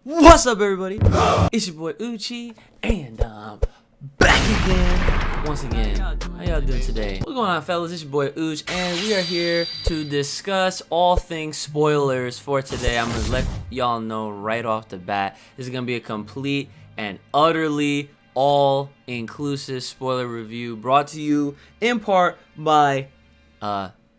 What's up, everybody? It's your boy Uchi, and I'm back again. Once again, how y'all doing today? What's going on, fellas? It's your boy Uchi, and we are here to discuss all things spoilers for today. I'm gonna let y'all know right off the bat, this is gonna be a complete and utterly all-inclusive spoiler review brought to you in part by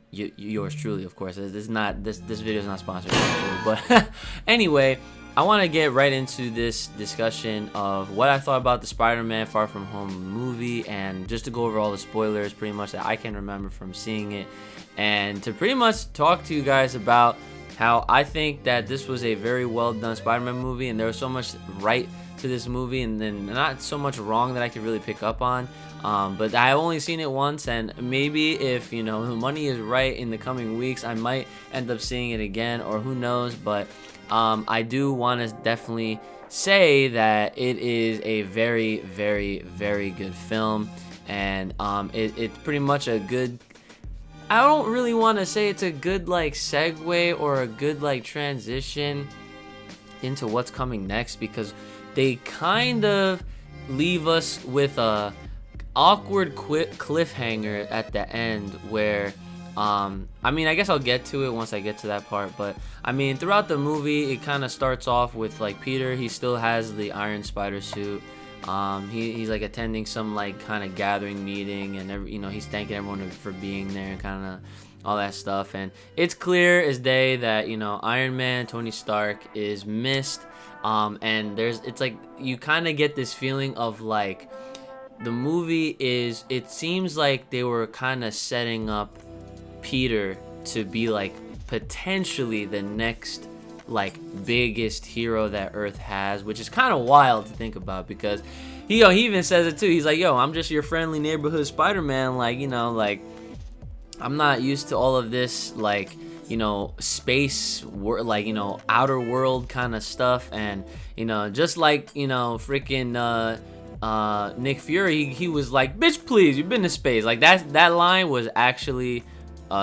yours truly, of course. This video is not sponsored, actually, but anyway. I want to get right into this discussion of what I thought about the Spider-Man Far From Home movie, and just to go over all the spoilers pretty much that I can remember from seeing it, and to pretty much talk to you guys about how I think that this was a very well done Spider-Man movie, and there was so much right to this movie and then not so much wrong that I could really pick up on. But I've only seen it once, and maybe if the money is right in the coming weeks, I might end up seeing it again, or who knows. But I do want to definitely say that it is a very, very, very good film, and it's pretty much a good. I don't really want to say it's a good segue or a good transition into what's coming next, because they kind of leave us with a awkward cliffhanger at the end where I mean, I guess I'll get to it once I get to that part, but I mean, throughout the movie it kind of starts off with Peter. He still has the Iron Spider suit. He's attending some kind of gathering meeting, and he's thanking everyone for being there and kind of all that stuff, and it's clear as day that Iron Man, Tony Stark, is missed. And it's you kind of get this feeling of the movie is, it seems like they were kind of setting up Peter to be potentially the next biggest hero that Earth has, which is kind of wild to think about, because he even says it too. He's like, yo, I'm just your friendly neighborhood Spider-Man, I'm not used to all of this space outer world kind of stuff, and just freaking Nick Fury, he was like, bitch please, you've been to space. That line was actually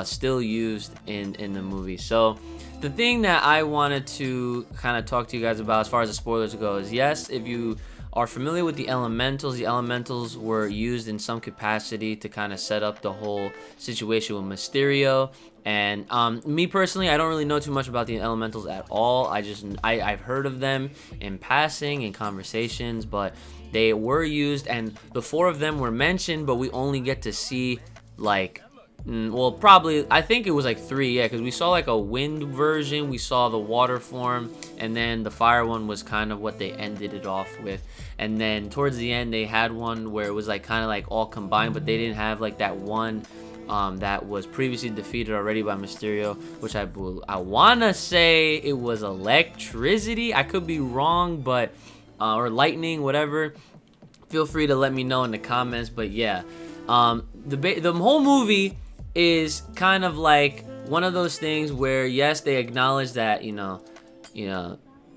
still used in the movie. So the thing that I wanted to kind of talk to you guys about as far as the spoilers go is, yes, if you are familiar with the elementals were used in some capacity to kind of set up the whole situation with Mysterio. And me personally, I don't really know too much about the elementals at all. I've heard of them in passing in conversations, but they were used, and the 4 of them were mentioned, but we only get to see probably, I think it was 3, yeah, because we saw a wind version, we saw the water form, and then the fire one was kind of what they ended it off with. And then towards the end they had one where it was kind of all combined, but they didn't have that one that was previously defeated already by Mysterio, which I wanna say it was electricity. I could be wrong, but or lightning, whatever. Feel free to let me know in the comments. But yeah, the whole movie is kind of one of those things where, yes, they acknowledge that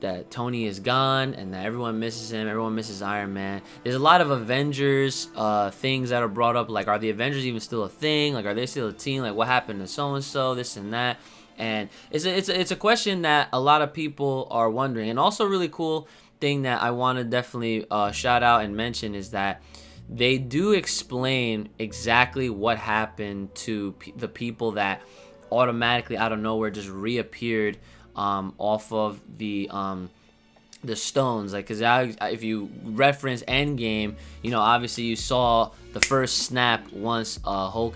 that Tony is gone and that everyone misses him, everyone misses Iron Man. There's a lot of Avengers things that are brought up, are the Avengers even still a thing? Are they still a team? What happened to so and so, this and that? And it's a question that a lot of people are wondering. And also, really cool thing that I want to definitely shout out and mention is that they do explain exactly what happened to the people that automatically out of nowhere just reappeared off of the stones. Because if you reference Endgame, obviously you saw the first snap once Hulk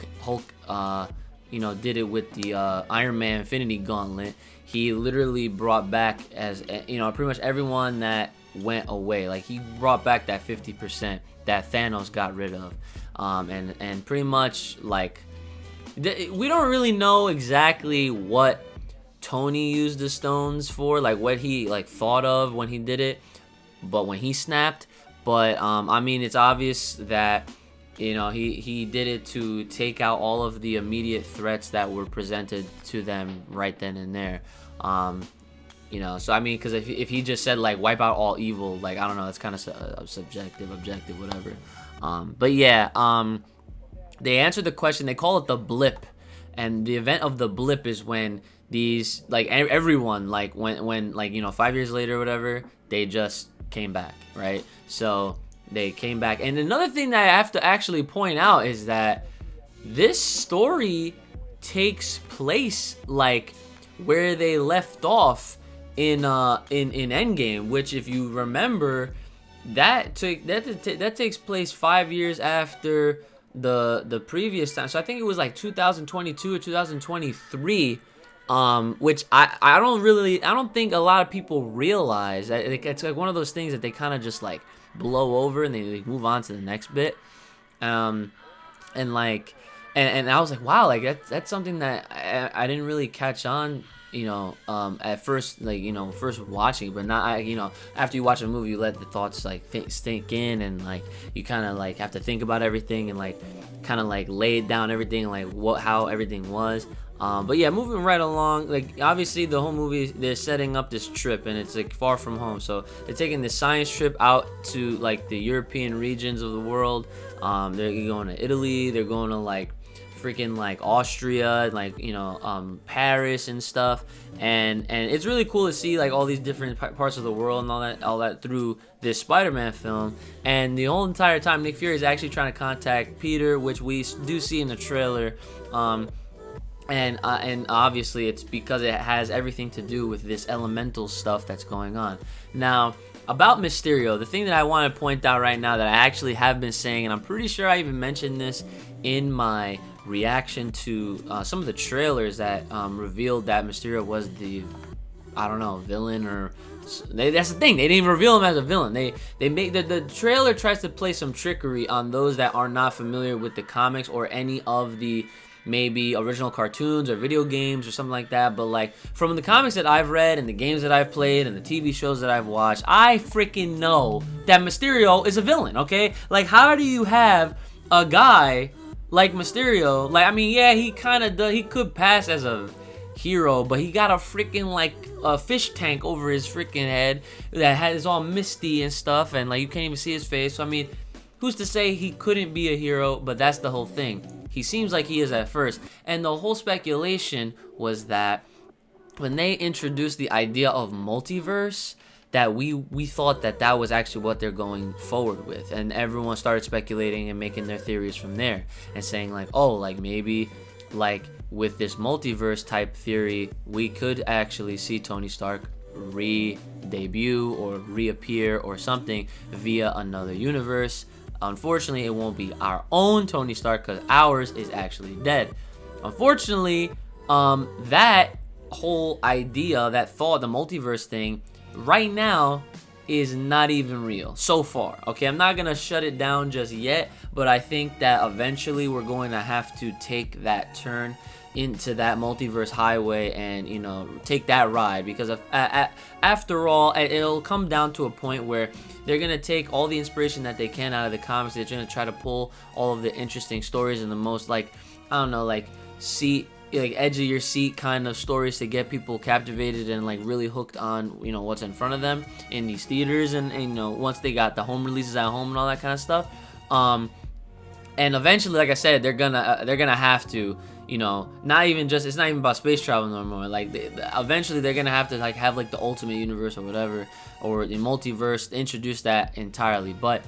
did it with the Iron Man Infinity Gauntlet. He literally brought back, as pretty much everyone that went away. He brought back that 50% that Thanos got rid of, and pretty much we don't really know exactly what Tony used the stones for, what he thought of when he did it, but when he snapped. But I mean, it's obvious that he did it to take out all of the immediate threats that were presented to them right then and there. So I mean, because if he just said wipe out all evil, I don't know, it's kind of subjective, objective, whatever. But yeah, they answered the question. They call it the blip, and the event of the blip is when these like everyone like when like 5 years later or whatever, they just came back, right? So they came back. And another thing that I have to actually point out is that this story takes place like where they left off in Endgame, which if you remember, that takes place 5 years after the previous time. So I think it was like 2022 or 2023, which I don't think a lot of people realize that it's like one of those things that they kind of just like blow over and they move on to the next bit. And like and I was like, wow, like that's something that I didn't really catch on, at first, like, first watching, but not, after you watch a movie, you let the thoughts like sink in, and like you kind of like have to think about everything and like kind of like lay down everything, like how everything was. But yeah, moving right along, like obviously the whole movie, they're setting up this trip, and it's like far from home, so they're taking this science trip out to like the European regions of the world. They're going to Italy, they're going to like freaking like Austria, like Paris and stuff, and it's really cool to see like all these different parts of the world and all that through this Spider-Man film. And the whole entire time, Nick Fury is actually trying to contact Peter, which we do see in the trailer. And obviously it's because it has everything to do with this elemental stuff that's going on. Now, about Mysterio, the thing that I want to point out right now that I actually have been saying, and I'm pretty sure I even mentioned this in my reaction to some of the trailers that revealed that Mysterio was the, I don't know, villain, or that's the thing, they didn't even reveal him as a villain. They make the trailer tries to play some trickery on those that are not familiar with the comics or any of the maybe original cartoons or video games or something like that. But like from the comics that I've read and the games that I've played and the TV shows that I've watched, I freaking know that Mysterio is a villain, okay? Like, how do you have a guy like Mysterio, like, I mean, yeah, he kind of does, he could pass as a hero, but he got a freaking like a fish tank over his freaking head that is all misty and stuff, and like you can't even see his face. So I mean, who's to say he couldn't be a hero? But that's the whole thing. He seems like he is at first, and the whole speculation was that when they introduced the idea of multiverse, that we thought that was actually what they're going forward with, and everyone started speculating and making their theories from there and saying like, oh, like maybe like with this multiverse type theory, we could actually see Tony Stark re-debut or reappear or something via another universe. Unfortunately, it won't be our own Tony Stark because ours is actually dead. Unfortunately, that whole idea, that thought, the multiverse thing, right now is not even real so far. Okay, I'm not gonna shut it down just yet, but I think that eventually we're going to have to take that turn into that multiverse highway and take that ride, because after all, it'll come down to a point where they're gonna take all the inspiration that they can out of the comics. They're gonna try to pull all of the interesting stories and the most, like, I don't know, like edge of your seat kind of stories to get people captivated and like really hooked on what's in front of them in these theaters, and once they got the home releases at home and all that kind of stuff. And eventually, like I said, they're gonna have to, not even just, it's not even about space travel no more. Like eventually they're gonna have to like have like the ultimate universe or whatever, or the multiverse, introduce that entirely. But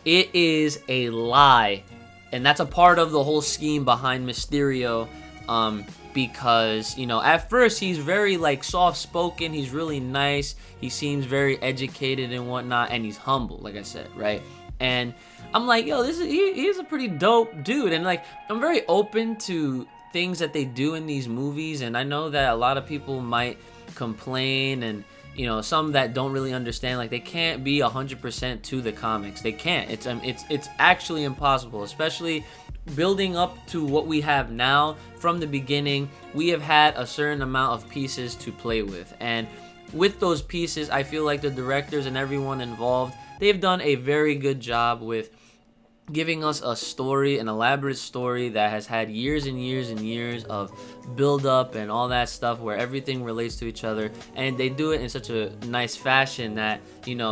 it is a lie, and that's a part of the whole scheme behind Mysterio. Because at first he's very like soft-spoken, he's really nice, he seems very educated and whatnot, and he's humble, like I said, right? And I'm like, yo, he's a pretty dope dude, and like I'm very open to things that they do in these movies, and I know that a lot of people might complain, and some that don't really understand, like they can't be 100% to the comics. They can't. It's actually impossible, especially building up to what we have now. From the beginning, we have had a certain amount of pieces to play with, and with those pieces, I feel like the directors and everyone involved, they've done a very good job with giving us a story, an elaborate story that has had years and years and years of build up and all that stuff, where everything relates to each other, and they do it in such a nice fashion that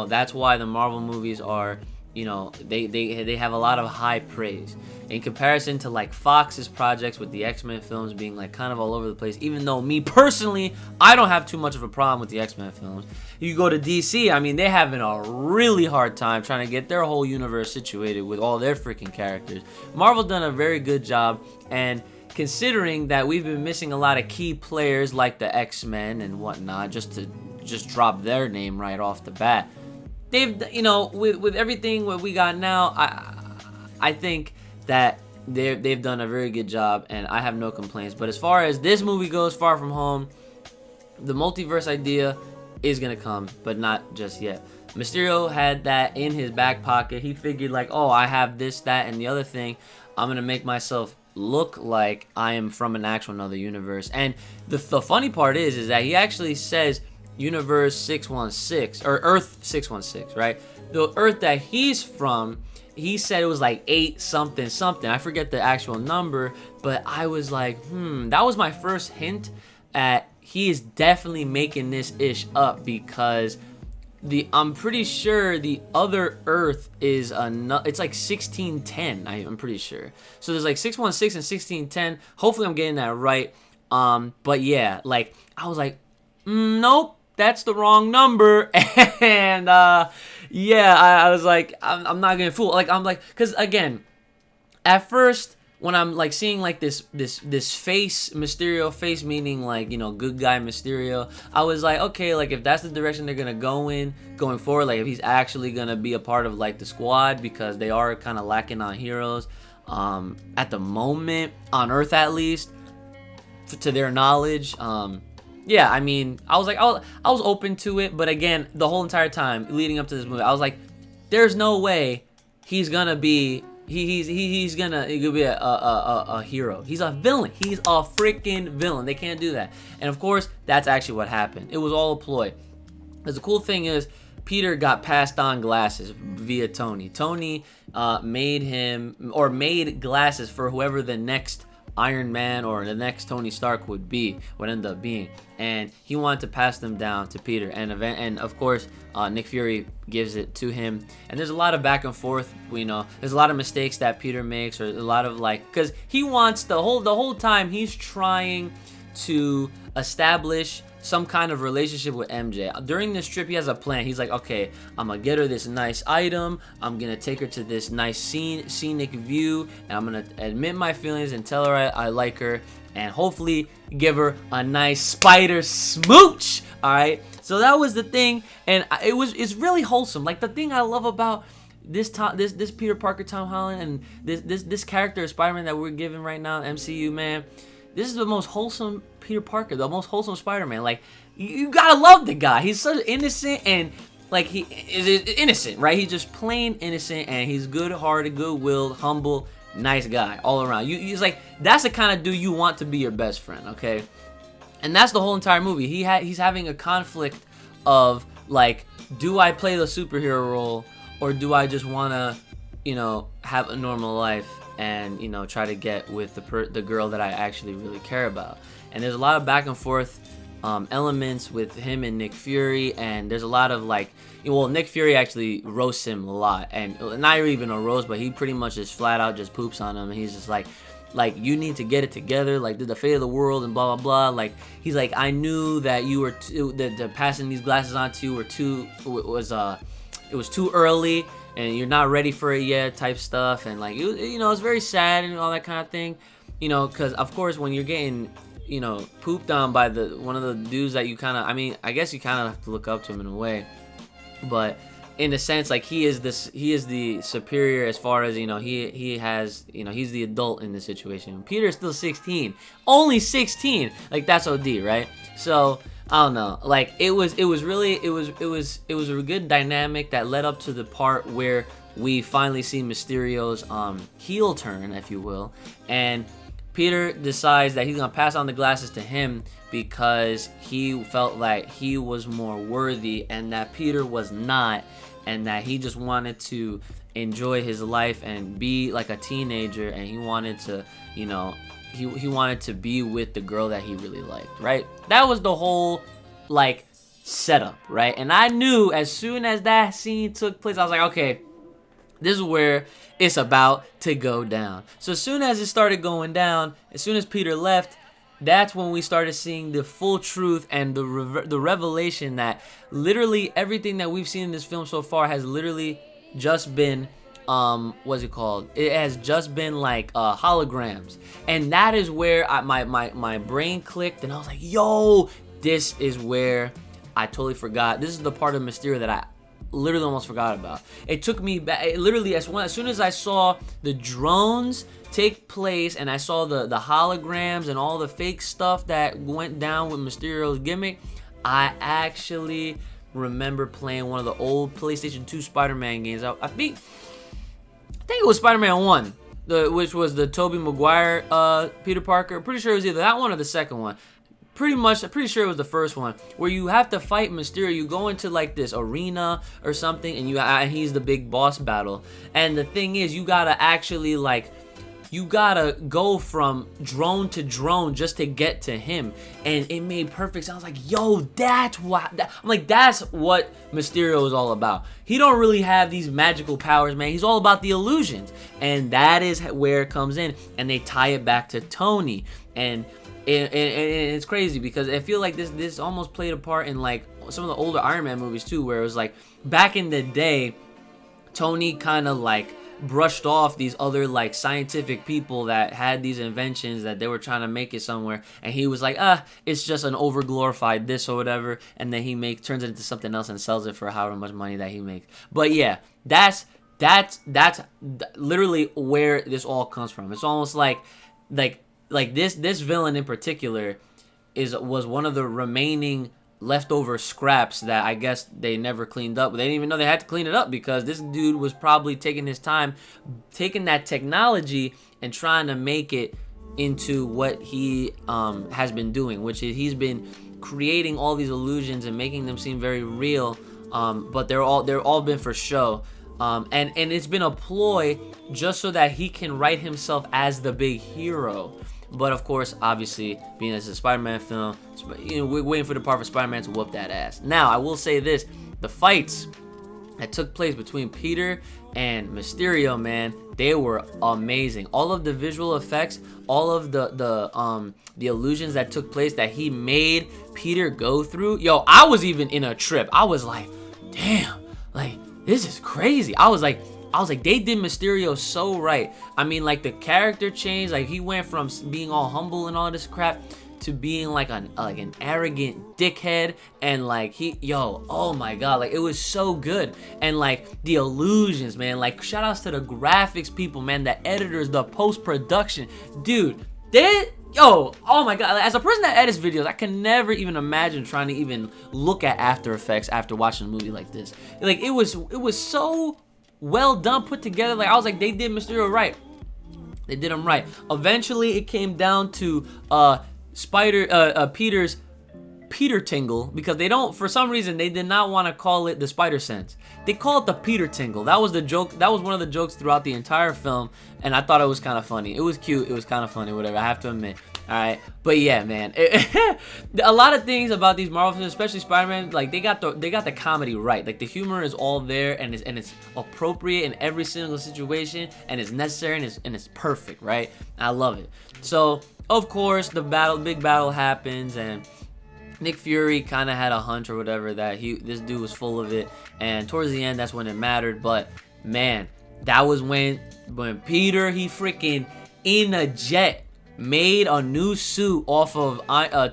that's why the Marvel movies are you know, they have a lot of high praise in comparison to like Fox's projects with the X-Men films being like kind of all over the place. Even though me personally, I don't have too much of a problem with the X-Men films. You go to DC, I mean, they're having a really hard time trying to get their whole universe situated with all their freaking characters. Marvel done a very good job, and considering that we've been missing a lot of key players like the X-Men and whatnot, just to drop their name right off the bat. They've, you know, with everything what we got now, I think that they've done a very good job, and I have no complaints. But as far as this movie goes, Far From Home, the multiverse idea is gonna come, but not just yet. Mysterio had that in his back pocket. He figured like, oh, I have this, that, and the other thing. I'm gonna make myself look like I am from an actual another universe. And the funny part is that he actually says Universe 616 or Earth 616, right? The Earth that he's from, he said it was like 8 something something. I forget the actual number, but I was like, that was my first hint at he is definitely making this ish up, because I'm pretty sure the other Earth is it's like 1610. I'm pretty sure. So there's like 616 and 1610. Hopefully I'm getting that right. But yeah, like I was like, nope, that's the wrong number. And yeah, I was like, I'm not gonna fool. Like I'm like, because again, at first when I'm like seeing like this face, Mysterio face, meaning like, you know, good guy Mysterio, I was like, okay, like if that's the direction they're gonna go in going forward, like if he's actually gonna be a part of like the squad, because they are kind of lacking on heroes at the moment on Earth, at least to their knowledge. Yeah, I mean, I was like, I was open to it, but again, the whole entire time leading up to this movie, I was like, there's no way he's gonna be. He's gonna be a hero. He's a villain. He's a freaking villain. They can't do that. And of course, that's actually what happened. It was all a ploy. Because the cool thing is, Peter got passed on glasses via Tony. Tony made glasses for whoever the next Iron Man or the next Tony Stark would end up being, and he wanted to pass them down to Peter, and of course Nick Fury gives it to him. And there's a lot of back and forth, you know, there's a lot of mistakes that Peter makes, or a lot of like, because he wants the whole time he's trying to establish some kind of relationship with MJ. During this trip, he has a plan. He's like, okay, I'm gonna get her this nice item, I'm gonna take her to this nice scenic view, and I'm gonna admit my feelings and tell her I like her, and hopefully give her a nice spider smooch. All right, so that was the thing, and it's really wholesome. Like, the thing I love about this Peter Parker, Tom Holland, and this character of Spider-Man that we're given right now, MCU, man, this is the most wholesome Peter Parker, the most wholesome Spider-Man. Like, you gotta love the guy. He's so innocent, and like, he is innocent, right? He's just plain innocent, and he's good-hearted, good-willed, humble, nice guy all around. He's like, that's the kind of dude you want to be your best friend, okay? And that's the whole entire movie. He's having a conflict of like, do I play the superhero role, or do I just wanna, you know, have a normal life and, you know, try to get with the girl that I actually really care about. And there's a lot of back and forth elements with him and Nick Fury, and there's a lot of like, well, Nick Fury actually roasts him a lot, and not even a roast, but he pretty much just flat out just poops on him, and he's just like, you need to get it together, like, the fate of the world and blah blah blah. Like, he's like, I knew that you were that passing these glasses on to you it was too early, and you're not ready for it yet, type stuff. And like, you know, it's very sad and all that kind of thing, you know, because of course when you're getting, you know, pooped on by one of the dudes that you kind of, I mean, I guess you kind of have to look up to him in a way, but in a sense, like, he is the superior as far as, you know, he has, you know, he's the adult in this situation. Peter's still 16, only 16, like, that's OD, right? So I don't know, like, it was a good dynamic that led up to the part where we finally see Mysterio's heel turn, if you will, and Peter decides that he's gonna pass on the glasses to him because he felt like he was more worthy and that Peter was not, and that he just wanted to enjoy his life and be like a teenager, and he wanted to, you know, he wanted to be with the girl that he really liked, right? That was the whole, like, setup, right? And I knew as soon as that scene took place, I was like, okay, This is where it's about to go down. So as soon as it started going down, as soon as Peter left, that's when we started seeing the full truth and the revelation that literally everything that we've seen in this film so far has literally just been what's it called? It has just been like holograms. And that is where my brain clicked, and I was like, yo, this is where I totally forgot. This is the part of Mysterio that I literally almost forgot about. It took me back. Literally, as soon as I saw the drones take place and I saw the holograms and all the fake stuff that went down with Mysterio's gimmick, I actually remember playing one of the old PlayStation 2 Spider-Man games. I think it was Spider-Man 1, which was the Tobey Maguire Peter Parker. Pretty sure it was either that one or the second one. Pretty sure it was the first one, where you have to fight Mysterio. You go into like this arena or something, and he's the big boss battle. And the thing is, you gotta actually you gotta go from drone to drone just to get to him. And it made perfect sense. I was like, yo, that's what Mysterio is all about. He don't really have these magical powers, man. He's all about the illusions. And that is where it comes in. And they tie it back to Tony. And it's crazy because I feel like this almost played a part in like some of the older Iron Man movies too, where it was like back in the day, Tony kind of like brushed off these other like scientific people that had these inventions that they were trying to make it somewhere, and he was like, it's just an overglorified this or whatever, and then he turns it into something else and sells it for however much money that he makes. But yeah, that's literally where this all comes from. It's almost like this villain in particular was one of the remaining leftover scraps that I guess they never cleaned up. They didn't even know they had to clean it up, because this dude was probably taking his time, taking that technology and trying to make it into what he has been doing, which is he's been creating all these illusions and making them seem very real, but they're all been for show. And it's been a ploy just so that he can write himself as the big hero. But of course, obviously, being as a Spider-Man film, we're waiting for the part for Spider-Man to whoop that ass. Now, I will say this: the fights that took place between Peter and Mysterio, man, they were amazing. All of the visual effects, all of the illusions that took place that he made Peter go through. Yo, I was even in a trip. I was like, damn, like this is crazy. I was like, they did Mysterio so right. I mean, like the character change, like he went from being all humble and all this crap to being like an arrogant dickhead, and like oh my god, like it was so good. And like the illusions, man, like shout outs to the graphics people, man, the editors, the post-production, dude, oh my god, as a person that edits videos, I can never even imagine trying to even look at After Effects after watching a movie like this. Like it was so well done, put together. Like I was like, they did Mysterio right. They did him right. Eventually, it came down to Peter's Peter Tingle, because they don't, for some reason, they did not want to call it the Spider Sense. They call it the Peter Tingle. That was the joke. That was one of the jokes throughout the entire film, and I thought it was kind of funny. It was cute. It was kind of funny. Whatever. I have to admit. All right, but yeah, man, a lot of things about these Marvel films, especially Spider-Man, like they got the comedy right. Like the humor is all there, and it's appropriate in every single situation, and it's necessary, and it's perfect, right? I love it. So of course the big battle happens, and Nick Fury kind of had a hunch or whatever that this dude was full of it, and towards the end that's when it mattered. But man, that was when Peter, he freaking in a jet made a new suit off of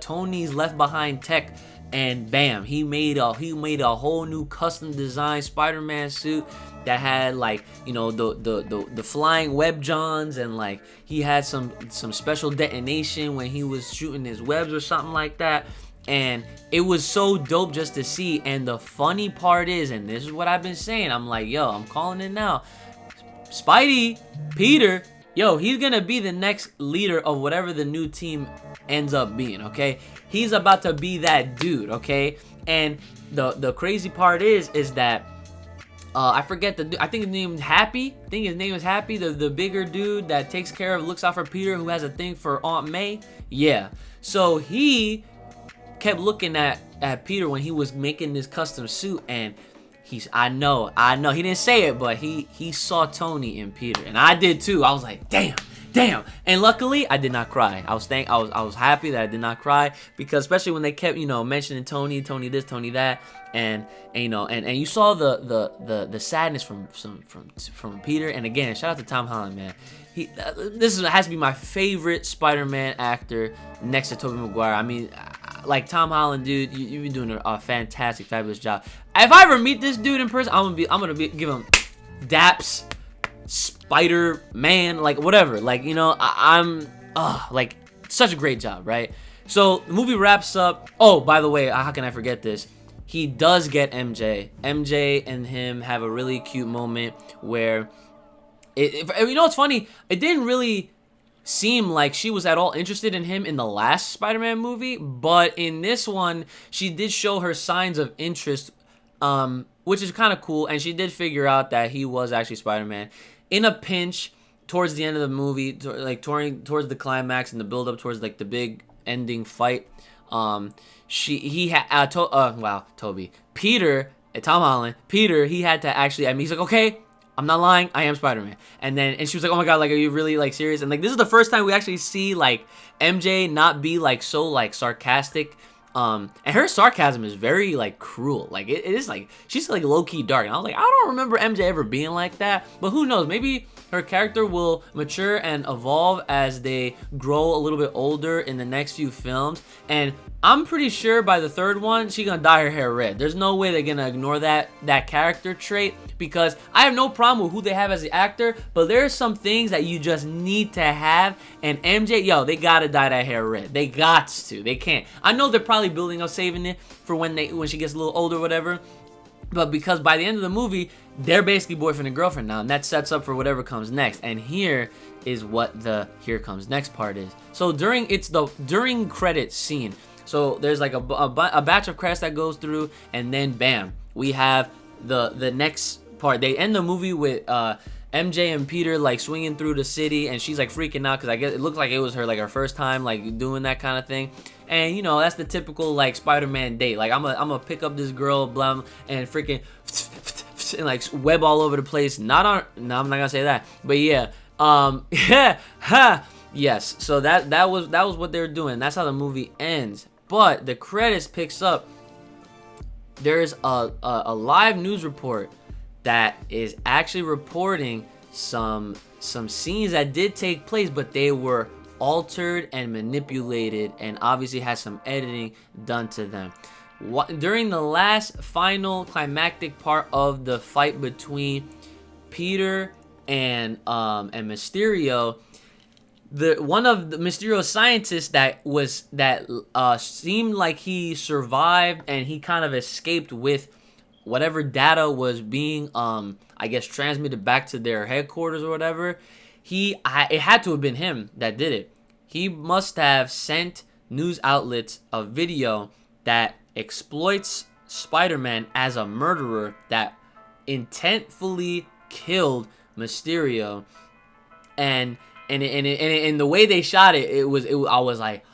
Tony's Left Behind tech, and bam, he made a whole new custom design Spider-Man suit that had like, you know, the flying web johns, and like he had some special detonation when he was shooting his webs or something like that. And it was so dope just to see. And the funny part is, and this is what I've been saying, I'm like, yo, I'm calling it now, Spidey, Peter, yo, he's gonna be the next leader of whatever the new team ends up being, okay? He's about to be that dude, okay? And the crazy part is that I forget I think his name is Happy. I think his name is Happy, the bigger dude that takes care of, looks out for Peter, who has a thing for Aunt May. Yeah. So he kept looking at Peter when he was making this custom suit, and I know, he didn't say it, but he saw Tony in Peter, and I did too. I was like, damn. And luckily I did not cry. I was happy that I did not cry, because especially when they kept, you know, mentioning Tony this, Tony that, and you know, and you saw the sadness from Peter. And again, shout out to Tom Holland, man. This has to be my favorite Spider-Man actor next to Tobey Maguire. I mean, like, Tom Holland, dude, you've been doing a fantastic, fabulous job. If I ever meet this dude in person, I'm gonna give him daps, Spider-Man, like, whatever. Like, you know, I'm like, such a great job, right? So the movie wraps up. Oh, by the way, how can I forget this? He does get MJ. MJ and him have a really cute moment where you know what's funny? It didn't really seem like she was at all interested in him in the last Spider-Man movie, but in this one, she did show her signs of interest, which is kind of cool, and she did figure out that he was actually Spider-Man. In a pinch, towards the end of the movie, like towards the climax and the build-up towards like the big ending fight, Peter, Tom Holland, Peter, he had to actually, I mean, he's like, okay, I'm not lying, I am Spider-Man. And she was like, oh my god, like, are you really, like, serious? And like, this is the first time we actually see like MJ not be like so like sarcastic. And her sarcasm is very like cruel. Like, it is like, she's like low-key dark. And I was like, I don't remember MJ ever being like that. But who knows? Maybe her character will mature and evolve as they grow a little bit older in the next few films. And I'm pretty sure by the third one, she's gonna dye her hair red. There's no way they're gonna ignore that character trait, because I have no problem with who they have as the actor, but there's some things that you just need to have. And MJ, yo, they gotta dye that hair red. They gots to. They can't. I know they're probably building up, saving it for when she gets a little older or whatever. But because by the end of the movie, they're basically boyfriend and girlfriend now, and that sets up for whatever comes next. And here is what the here comes next part is. So during credits scene, so there's like a batch of credits that goes through, and then bam, we have the next part. They end the movie with MJ and Peter like swinging through the city, and she's like freaking out because I guess it looks like it was her first time like doing that kind of thing. And you know, that's the typical like Spider-Man date. Like, I'm gonna pick up this girl, blah, and freaking and like web all over the place. No, I'm not gonna say that, but yeah, yes. So that was what they were doing. That's how the movie ends. But the credits picks up. There's a live news report that is actually reporting some scenes that did take place, but they were altered and manipulated, and obviously had some editing done to them. During the last final climactic part of the fight between Peter and Mysterio, one of the Mysterio scientists that seemed like he survived, and he kind of escaped with whatever data was being I guess transmitted back to their headquarters or whatever. It had to have been him that did it. He must have sent news outlets a video that exploits Spider-Man as a murderer that intentfully killed Mysterio, and the way they shot it, I was like,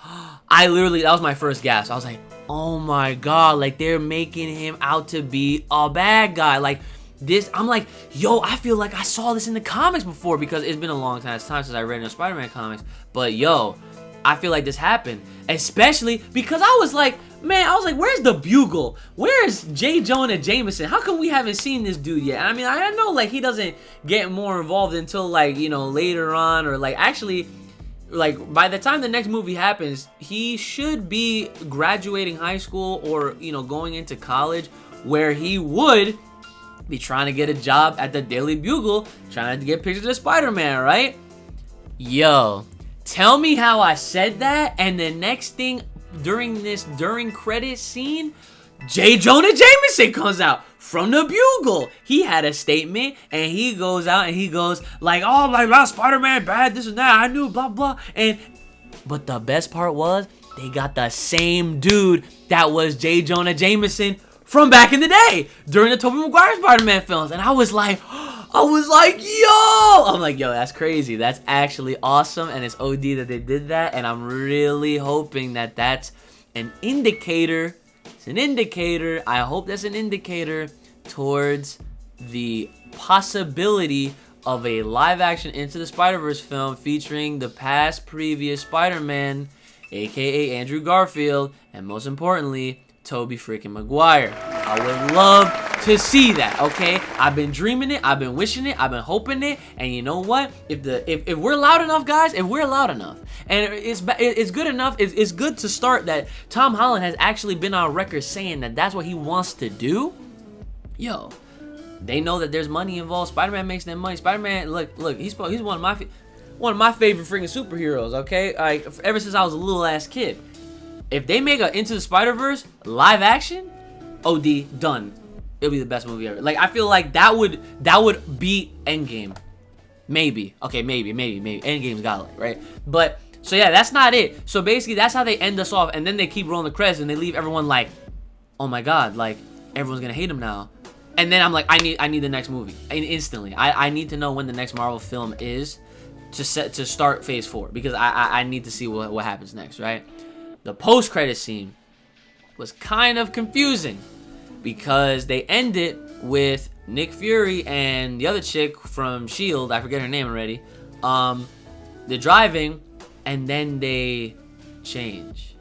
that was my first gasp. I was like, oh my god, like, they're making him out to be a bad guy. Like, this, I'm like, yo, I feel like I saw this in the comics before, because it's been a long time since I read in the Spider-Man comics. But yo, I feel like this happened, especially because I was like, where's the Bugle? Where's J. Jonah Jameson? How come we haven't seen this dude yet? I mean, I know like he doesn't get more involved until like, you know, later on, or like actually like by the time the next movie happens, he should be graduating high school, or, you know, going into college, where he would be trying to get a job at the Daily Bugle, trying to get pictures of Spider-Man, right? Yo, tell me how I said that, and the next thing during credit scene, J. Jonah Jameson comes out from the Bugle. He had a statement, and he goes out and he goes like, oh, like, wow, Spider-Man bad, this and that, I knew, blah blah. But the best part was, they got the same dude that was J. Jonah Jameson from back in the day during the Tobey Maguire Spider-Man films. And I was like, yo, that's crazy. That's actually awesome, and it's OD that they did that, and I'm really hoping that that's an indicator. It's an indicator. I hope that's an indicator towards the possibility of a live-action Into the Spider-Verse film featuring the previous Spider-Man, aka Andrew Garfield, and most importantly, Tobey freaking Maguire. I would love to see that, okay? I've been dreaming it, I've been wishing it, I've been hoping it, and you know what? If we're loud enough, guys, if we're loud enough, and it's good enough, it's good to start that Tom Holland has actually been on record saying that that's what he wants to do. Yo, they know that there's money involved. Spider-Man makes that money. Spider-Man, look, he's one of my favorite freaking superheroes, okay? Like, ever since I was a little ass kid. If they make a Into the Spider-Verse live action, OD, done. It'll be the best movie ever. Like, I feel like that would beat Endgame. Maybe. Okay, maybe. Endgame's got it, right? But, so yeah, that's not it. So basically, that's how they end us off. And then they keep rolling the credits and they leave everyone like, oh my God, like, everyone's gonna hate him now. And then I'm like, I need the next movie. Instantly. I need to know when the next Marvel film is to start phase 4. Because I need to see what happens next, right? The post-credit scene was kind of confusing because they end it with Nick Fury and the other chick from S.H.I.E.L.D., I forget her name already, they're driving, and then they change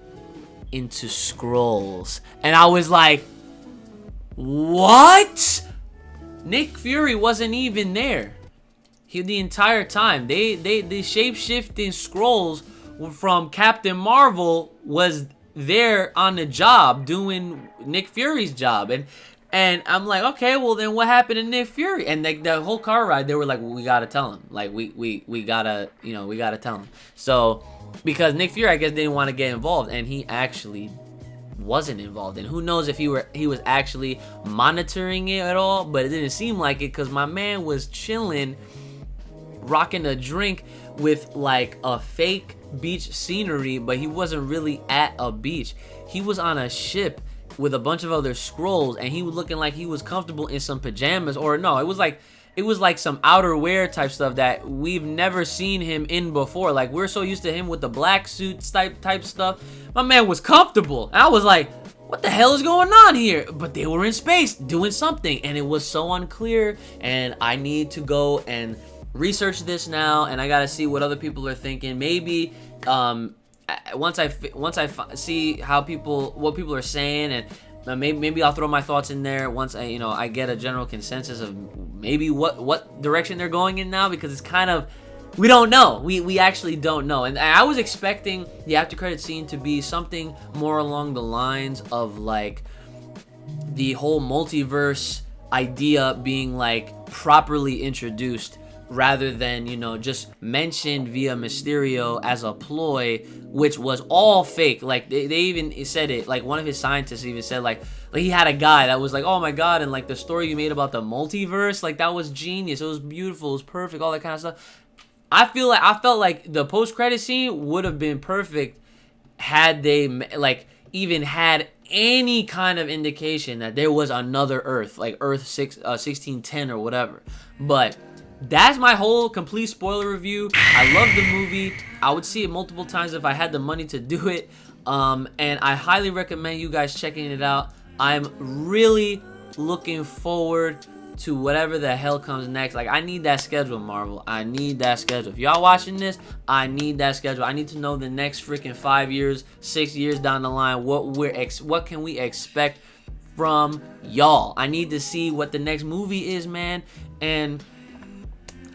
into Skrulls. And I was like, what? Nick Fury wasn't even there. The entire time. The shape-shifting Skrulls from Captain Marvel was there on the job doing Nick Fury's job, and I'm like, okay, well then what happened to Nick Fury? And the whole car ride, they were like, well, we gotta tell him, like we gotta, you know, we gotta tell him. So because Nick Fury, I guess, didn't want to get involved, and he actually wasn't involved, and who knows if he was actually monitoring it at all, but it didn't seem like it because my man was chilling, rocking a drink with like a fake beach scenery, but he wasn't really at a beach. He was on a ship with a bunch of other Skrulls, and he was looking like he was comfortable in some pajamas, or no, it was like some outerwear type stuff that we've never seen him in before. Like, we're so used to him with the black suits type stuff. My man was comfortable, and I was like, what the hell is going on here? But they were in space doing something, and it was so unclear, and I need to go and research this now, and I gotta see what other people are thinking. Maybe once I see what people are saying, and maybe I'll throw my thoughts in there once I get a general consensus of maybe what direction they're going in now, because it's kind of, we don't know. We actually don't know. And I was expecting the after credit scene to be something more along the lines of like the whole multiverse idea being like properly introduced, rather than, just mentioned via Mysterio as a ploy, which was all fake. Like, they even said it, like, one of his scientists even said, like he had a guy that was like, oh my God, and like the story you made about the multiverse, like, that was genius, it was beautiful, it was perfect, all that kind of stuff. I felt like the post-credit scene would have been perfect had they, like, even had any kind of indication that there was another Earth, like Earth 1610 or whatever. But that's my whole complete spoiler review. I love the movie. I would see it multiple times if I had the money to do it. And I highly recommend you guys checking it out. I'm really looking forward to whatever the hell comes next. Like, I need that schedule, Marvel. I need that schedule. If y'all watching this, I need that schedule. I need to know the next freaking 5 years, 6 years down the line, what can we expect from y'all. I need to see what the next movie is, man. And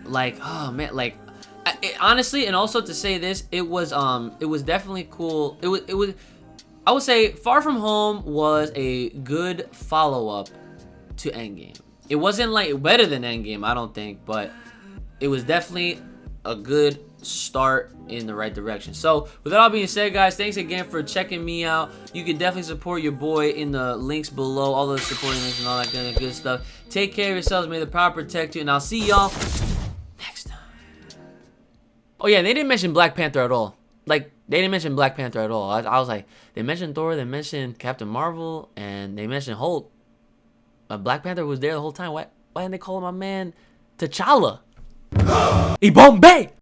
like, oh man, like, honestly, and also to say this, it was definitely cool. It was I would say Far From Home was a good follow-up to Endgame. It wasn't like better than Endgame, I don't think, but it was definitely a good start in the right direction. So with that all being said, guys, thanks again for checking me out. You can definitely support your boy in the links below, all those supporting links and all that good stuff. Take care of yourselves, may the power protect you, and I'll see y'all next time. Oh yeah, they didn't mention Black Panther at all. Like, they didn't mention Black Panther at all. I was like, they mentioned Thor, they mentioned Captain Marvel, and they mentioned Hulk. Black Panther was there the whole time. Why didn't they call my man T'Challa? Bombay!